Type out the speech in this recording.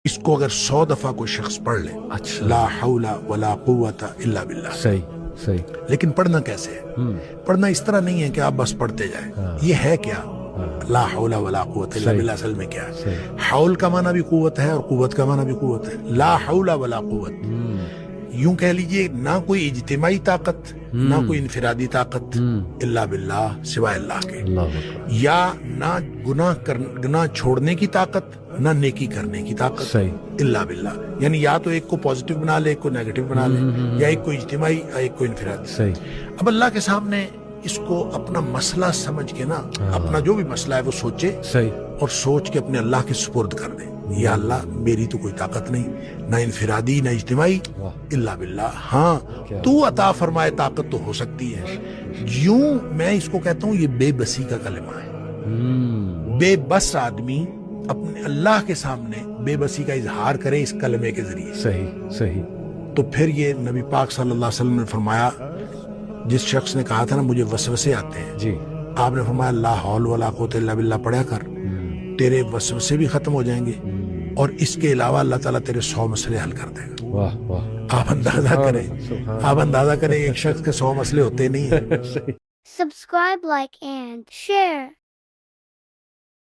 इसको अगर 100 दफा कोई शख्स पढ़ ले, अच्छा, ला हौला वला कुव्वता इल्ला बिल्लाह, सही सही, लेकिन पढ़ना कैसे है? पढ़ना इस तरह नहीं है कि आप बस पढ़ते जाएं। ये है क्या? ला हौला वला कुव्वता इल्ला बिल्लाह असल में क्या है? हौल का माना भी कुव्वत है और कुव्वत का माना भी कुव्वत है। ला हौला वला कुव्वत, यूं कह लीजिए ना कोई इज्तिमाई ताकत, ना कोई इनफिरादी ताकत, इल्ला बिल्लाह, सिवाय अल्लाह के। या ना गुनाह छोड़ने की ताकत, ना नेकी करने की ताकत, सही, इल्ला बिल्लाह। यानी या तो एक को पॉजिटिव बना ले, एक को नेगेटिव बना ले, या एक को इज्तिमाई या एक को इनफिरादी। सही। अब अल्लाह के सामने इसको अपना मसला समझ के ना, अपना जो भी मसला है वो सोचे, सही, और सोच के अपने अल्लाह के सुपुर्द कर दे। या अल्लाह, मेरी तो कोई ताकत नहीं, ना इनफिरादी ना इज्तिमाई, इल्ला बिल्लाह। हाँ, तू अता फरमाए ताकत तो हो सकती है। यूं मैं इसको कहता हूं, ये बेबसी का कलमा है। बेबस आदमी अपने अल्लाह के सामने बेबसी का इजहार करे इस कलमे के जरिए। सही सही। तो फिर ये नबी पाक सल्लल्लाहु अलैहि वसल्लम ने फरमाया, जिस शख्स ने कहा था ना मुझे वसवसे आते हैं, जी, आपने फरमाया ला हौल वला कुव्वता इल्ला बिल्लाह पढ़ा कर, तेरे वसवसे भी खत्म हो जाएंगे, और इसके अलावा अल्लाह ताला तेरे 100 मसले हल कर देगा। वाह वाह। आप अंदाजा करें, आप अंदाजा करें, एक शख्स के 100 मसले होते नहीं है। Subscribe, like, and share.